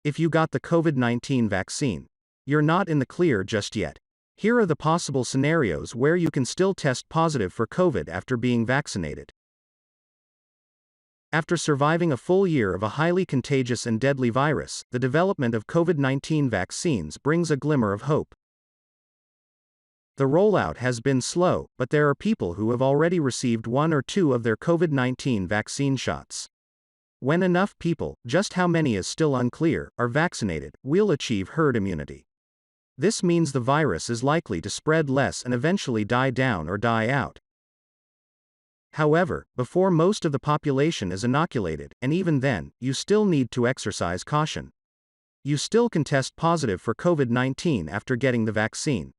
If you got the COVID-19 vaccine, you're not in the clear just yet. Here are the possible scenarios where you can still test positive for COVID after being vaccinated. After surviving a full year of a highly contagious and deadly virus, the development of COVID-19 vaccines brings a glimmer of hope. The rollout has been slow, but there are people who have already received 1 or 2 of their COVID-19 vaccine shots. When enough people, just how many is still unclear, are vaccinated, we'll achieve herd immunity. This means the virus is likely to spread less and eventually die down or die out. However, before most of the population is inoculated, and even then, you still need to exercise caution. You still can test positive for COVID-19 after getting the vaccine.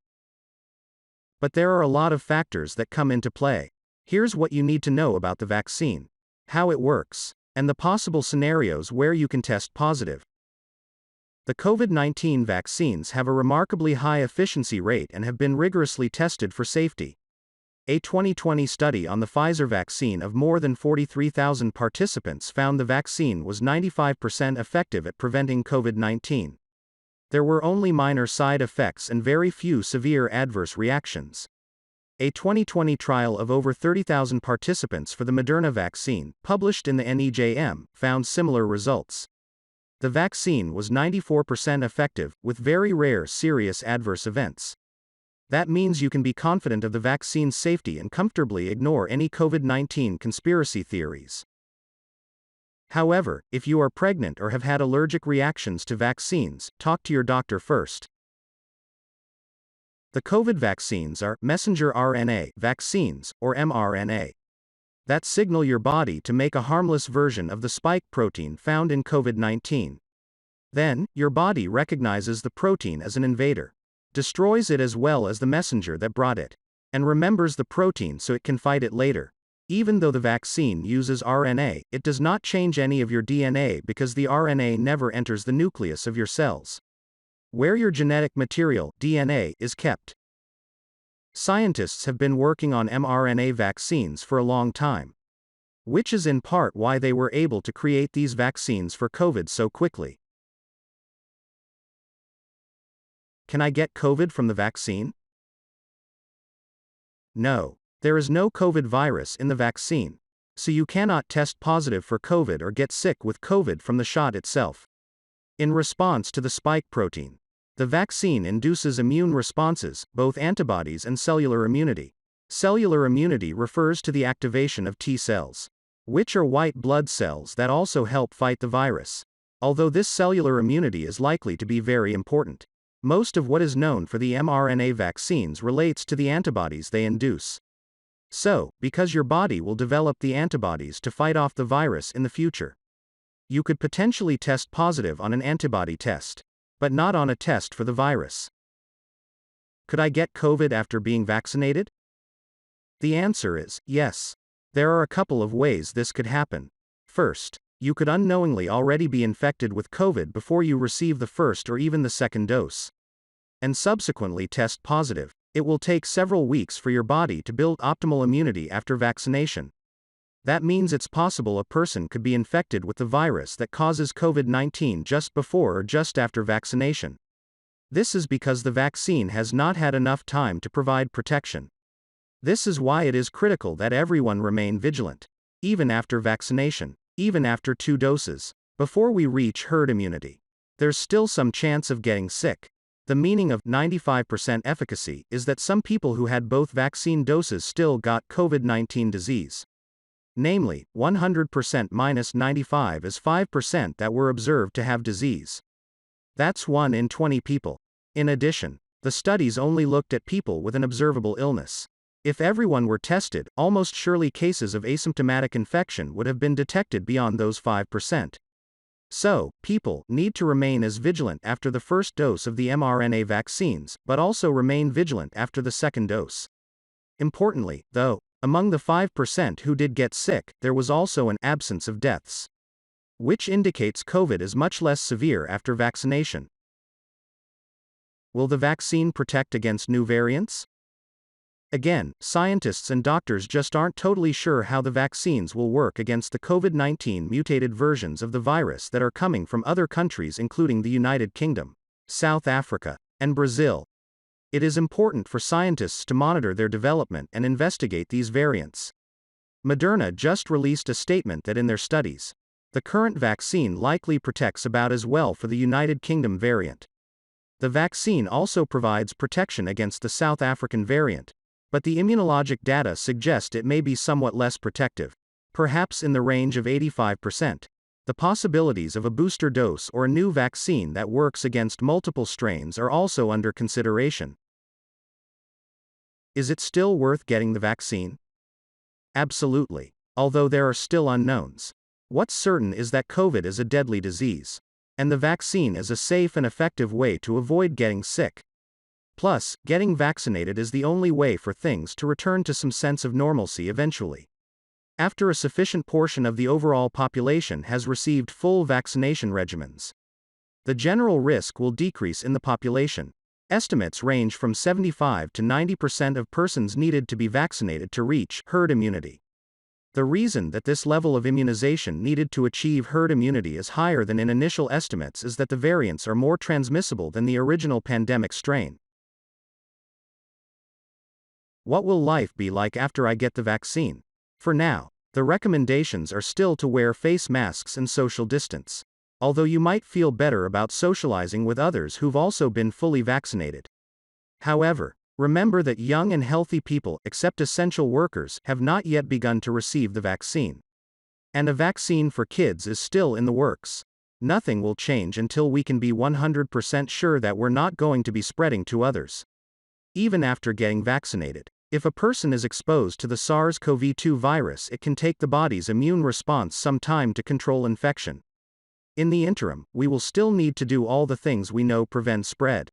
But there are a lot of factors that come into play. Here's what you need to know about the vaccine, how it works, and the possible scenarios where you can test positive. The COVID-19 vaccines have a remarkably high efficiency rate and have been rigorously tested for safety. A 2020 study on the Pfizer vaccine of more than 43,000 participants found the vaccine was 95% effective at preventing COVID-19. There were only minor side effects and very few severe adverse reactions. A 2020 trial of over 30,000 participants for the Moderna vaccine, published in the NEJM, found similar results. The vaccine was 94% effective, with very rare serious adverse events. That means you can be confident of the vaccine's safety and comfortably ignore any COVID-19 conspiracy theories. However, if you are pregnant or have had allergic reactions to vaccines, talk to your doctor first. The COVID vaccines are messenger RNA vaccines, or mRNA, that signal your body to make a harmless version of the spike protein found in COVID-19. Then, your body recognizes the protein as an invader, destroys it as well as the messenger that brought it, and remembers the protein so it can fight it later. Even though the vaccine uses RNA, it does not change any of your DNA because the RNA never enters the nucleus of your cells, where your genetic material, DNA, is kept. Scientists have been working on mRNA vaccines for a long time, which is in part why they were able to create these vaccines for COVID so quickly. Can I get COVID from the vaccine? No. There is no COVID virus in the vaccine, so you cannot test positive for COVID or get sick with COVID from the shot itself. In response to the spike protein, the vaccine induces immune responses, both antibodies and cellular immunity. Cellular immunity refers to the activation of T cells, which are white blood cells that also help fight the virus. Although this cellular immunity is likely to be very important, most of what is known for the mRNA vaccines relates to the antibodies they induce. So, because your body will develop the antibodies to fight off the virus in the future, you could potentially test positive on an antibody test, but not on a test for the virus. Could I get COVID after being vaccinated? The answer is yes. There are a couple of ways this could happen. First, you could unknowingly already be infected with COVID before you receive the first or even the second dose, and subsequently test positive. It will take several weeks for your body to build optimal immunity after vaccination. That means it's possible a person could be infected with the virus that causes COVID-19 just before or just after vaccination. This is because the vaccine has not had enough time to provide protection. This is why it is critical that everyone remain vigilant, even after vaccination, even after 2 doses, before we reach herd immunity. There's still some chance of getting sick. The meaning of 95% efficacy is that some people who had both vaccine doses still got COVID-19 disease. Namely, 100% minus 95 is 5% that were observed to have disease. That's 1 in 20 people. In addition, the studies only looked at people with an observable illness. If everyone were tested, almost surely cases of asymptomatic infection would have been detected beyond those 5%. So, people need to remain as vigilant after the first dose of the mRNA vaccines, but also remain vigilant after the second dose. Importantly, though, among the 5% who did get sick, there was also an absence of deaths, which indicates COVID is much less severe after vaccination. Will the vaccine protect against new variants? Again, scientists and doctors just aren't totally sure how the vaccines will work against the COVID-19 mutated versions of the virus that are coming from other countries, including the United Kingdom, South Africa, and Brazil. It is important for scientists to monitor their development and investigate these variants. Moderna just released a statement that in their studies, the current vaccine likely protects about as well for the United Kingdom variant. The vaccine also provides protection against the South African variant, but the immunologic data suggest it may be somewhat less protective, perhaps in the range of 85%. The possibilities of a booster dose or a new vaccine that works against multiple strains are also under consideration. Is it still worth getting the vaccine? Absolutely. Although there are still unknowns. What's certain is that COVID is a deadly disease, and the vaccine is a safe and effective way to avoid getting sick. Plus, getting vaccinated is the only way for things to return to some sense of normalcy eventually. After a sufficient portion of the overall population has received full vaccination regimens, the general risk will decrease in the population. Estimates range from 75 to 90% of persons needed to be vaccinated to reach herd immunity. The reason that this level of immunization needed to achieve herd immunity is higher than in initial estimates is that the variants are more transmissible than the original pandemic strain. What will life be like after I get the vaccine? For now, the recommendations are still to wear face masks and social distance, although you might feel better about socializing with others who've also been fully vaccinated. However, remember that young and healthy people, except essential workers, have not yet begun to receive the vaccine. And a vaccine for kids is still in the works. Nothing will change until we can be 100% sure that we're not going to be spreading to others. Even after getting vaccinated, if a person is exposed to the SARS-CoV-2 virus, it can take the body's immune response some time to control infection. In the interim, we will still need to do all the things we know prevent spread.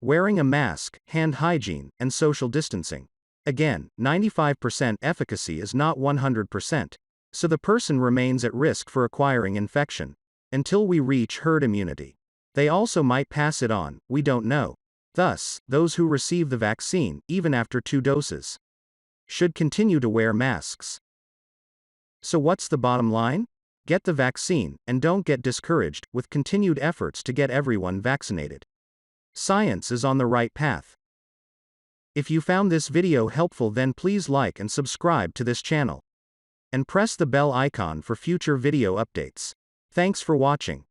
Wearing a mask, hand hygiene, and social distancing. Again, 95% efficacy is not 100%, so the person remains at risk for acquiring infection until we reach herd immunity. They also might pass it on, we don't know. Thus, those who receive the vaccine, even after 2 doses, should continue to wear masks. So what's the bottom line? Get the vaccine, and don't get discouraged with continued efforts to get everyone vaccinated. Science is on the right path. If you found this video helpful, then please like and subscribe to this channel. And press the bell icon for future video updates. Thanks for watching.